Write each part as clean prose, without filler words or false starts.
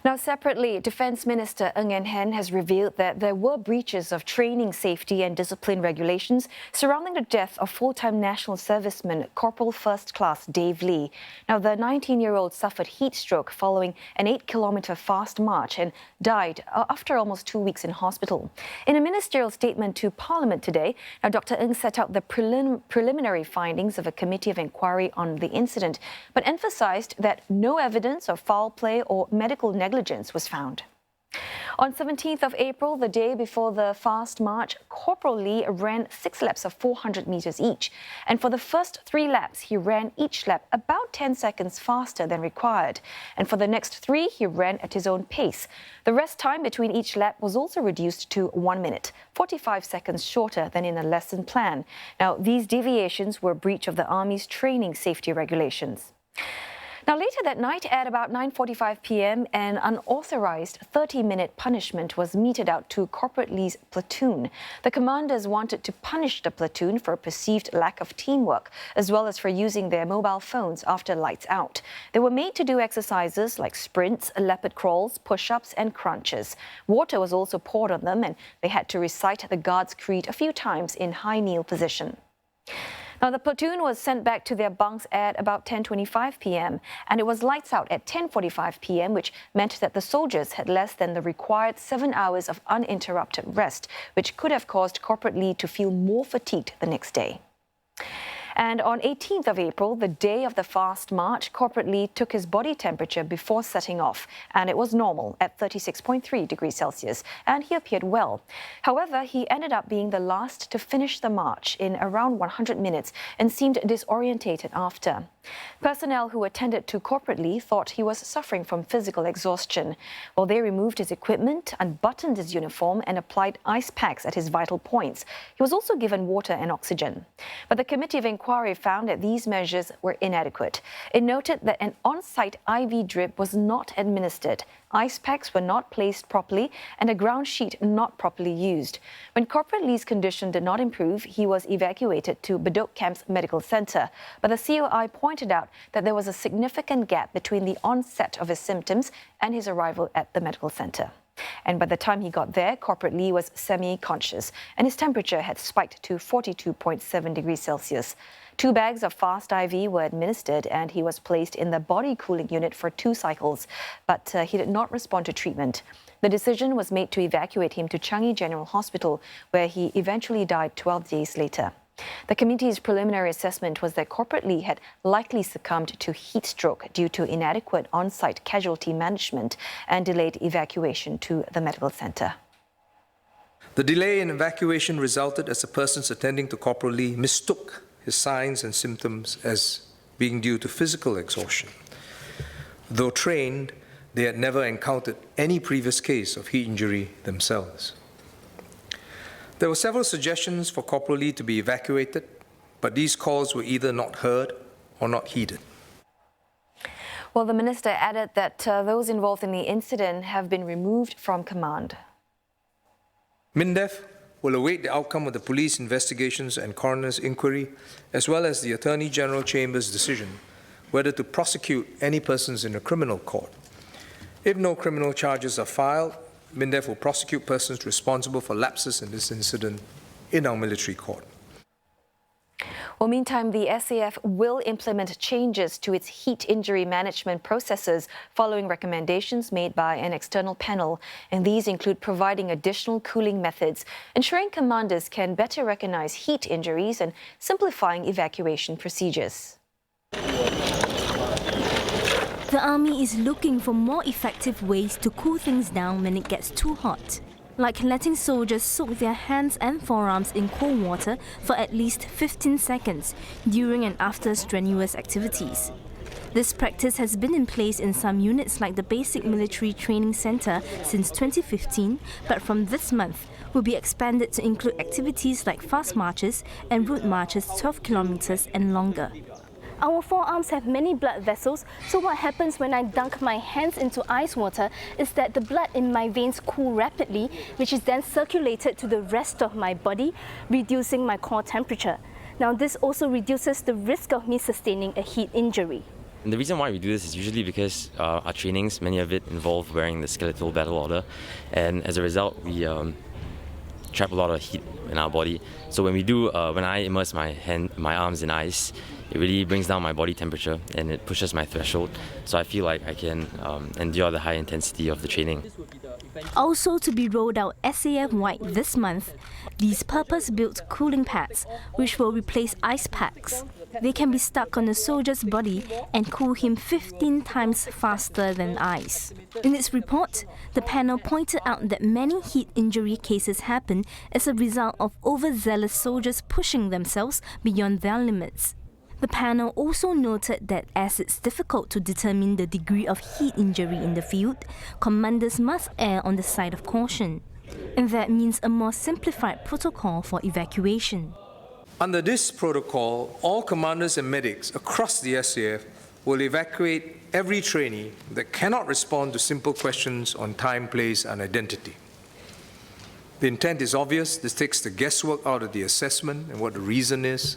Now, separately, Defence Minister Ng Eng Hen has revealed that there were breaches of training, safety and discipline regulations surrounding the death of full-time national serviceman Corporal First Class Dave Lee. Now, the 19-year-old suffered heat stroke following an 8-kilometre fast march and died after almost 2 weeks in hospital. In a ministerial statement to Parliament today, now Dr. Ng set out the preliminary findings of a committee of inquiry on the incident, but emphasised that no evidence of foul play or medical negligence was found. On 17th of April, the day before the fast march, Corporal Lee ran 6 laps of 400 metres each. And for the first 3 laps, he ran each lap about 10 seconds faster than required. And for the next 3, he ran at his own pace. The rest time between each lap was also reduced to 1 minute, 45 seconds shorter than in a lesson plan. Now, these deviations were a breach of the Army's training safety regulations. Now, later that night at about 9:45 p.m, an unauthorized 30-minute punishment was meted out to Corporal Lee's platoon. The commanders wanted to punish the platoon for a perceived lack of teamwork, as well as for using their mobile phones after lights out. They were made to do exercises like sprints, leopard crawls, push-ups and crunches. Water was also poured on them, and they had to recite the Guard's Creed a few times in high kneel position. Now, the platoon was sent back to their bunks at about 10:25 p.m, and it was lights out at 10:45 p.m, which meant that the soldiers had less than the required 7 hours of uninterrupted rest, which could have caused Corporal Lee to feel more fatigued the next day. And on 18th of April, the day of the fast march, Corporal Lee took his body temperature before setting off, and it was normal at 36.3 degrees Celsius, and he appeared well. However, he ended up being the last to finish the march in around 100 minutes and seemed disorientated after. Personnel who attended to Corporal Lee thought he was suffering from physical exhaustion. Well, they removed his equipment, unbuttoned his uniform and applied ice packs at his vital points. He was also given water and oxygen. But the Committee of Inquiry found that these measures were inadequate. It noted that an on-site IV drip was not administered, ice packs were not placed properly, and a ground sheet not properly used. When Corporal Lee's condition did not improve, he was evacuated to Bedok Camp's medical centre. But the COI pointed out that there was a significant gap between the onset of his symptoms and his arrival at the medical centre. And by the time he got there, Corporal Lee was semi-conscious, and his temperature had spiked to 42.7 degrees Celsius. 2 bags of fast IV were administered, and he was placed in the body cooling unit for 2 cycles, but he did not respond to treatment. The decision was made to evacuate him to Changi General Hospital, where he eventually died 12 days later. The committee's preliminary assessment was that Corporal Lee had likely succumbed to heat stroke due to inadequate on-site casualty management and delayed evacuation to the medical centre. The delay in evacuation resulted as the persons attending to Corporal Lee mistook his signs and symptoms as being due to physical exhaustion. Though trained, they had never encountered any previous case of heat injury themselves. There were several suggestions for Corporal Lee to be evacuated, but these calls were either not heard or not heeded. Well, the minister added that those involved in the incident have been removed from command. MINDEF will await the outcome of the police investigations and coroner's inquiry, as well as the Attorney General Chamber's decision whether to prosecute any persons in a criminal court. If no criminal charges are filed, MINDEF will prosecute persons responsible for lapses in this incident in our military court. Well, meantime, the SAF will implement changes to its heat injury management processes following recommendations made by an external panel. And these include providing additional cooling methods, ensuring commanders can better recognize heat injuries, and simplifying evacuation procedures. The Army is looking for more effective ways to cool things down when it gets too hot, like letting soldiers soak their hands and forearms in cold water for at least 15 seconds during and after strenuous activities. This practice has been in place in some units like the Basic Military Training Centre since 2015, but from this month will be expanded to include activities like fast marches and route marches 12 kilometres and longer. Our forearms have many blood vessels, so what happens when I dunk my hands into ice water is that the blood in my veins cool rapidly, which is then circulated to the rest of my body, reducing my core temperature. Now, this also reduces the risk of me sustaining a heat injury. And the reason why we do this is usually because our trainings, many of it involve wearing the skeletal battle order, and as a result, we trap a lot of heat in our body. So when I immerse my arms in ice, it really brings down my body temperature and it pushes my threshold. So I feel like I can endure the high intensity of the training. Also to be rolled out SAF-wide this month, these purpose-built cooling pads, which will replace ice packs. They can be stuck on a soldier's body and cool him 15 times faster than ice. In its report, the panel pointed out that many heat injury cases happen as a result of overzealous soldiers pushing themselves beyond their limits. The panel also noted that as it's difficult to determine the degree of heat injury in the field, commanders must err on the side of caution. And that means a more simplified protocol for evacuation. Under this protocol, all commanders and medics across the SAF will evacuate every trainee that cannot respond to simple questions on time, place, and identity. The intent is obvious. This takes the guesswork out of the assessment and what the reason is,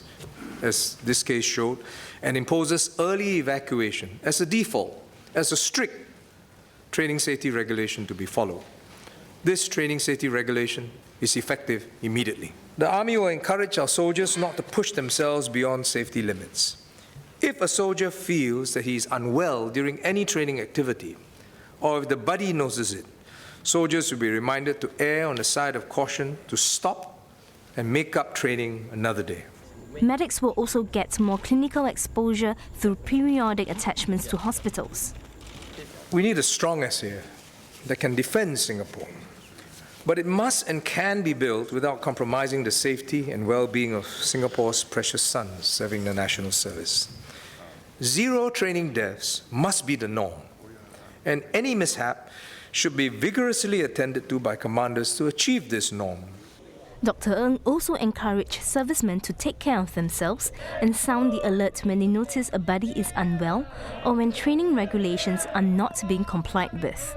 as this case showed, and imposes early evacuation as a default, as a strict training safety regulation to be followed. This training safety regulation is effective immediately. The Army will encourage our soldiers not to push themselves beyond safety limits. If a soldier feels that he is unwell during any training activity, or if the buddy notices it, soldiers will be reminded to err on the side of caution, to stop and make up training another day. Medics will also get more clinical exposure through periodic attachments to hospitals. We need a strong SAF that can defend Singapore. But it must and can be built without compromising the safety and well-being of Singapore's precious sons serving the national service. Zero training deaths must be the norm, and any mishap should be vigorously attended to by commanders to achieve this norm. Dr. Ng also encouraged servicemen to take care of themselves and sound the alert when they notice a buddy is unwell or when training regulations are not being complied with.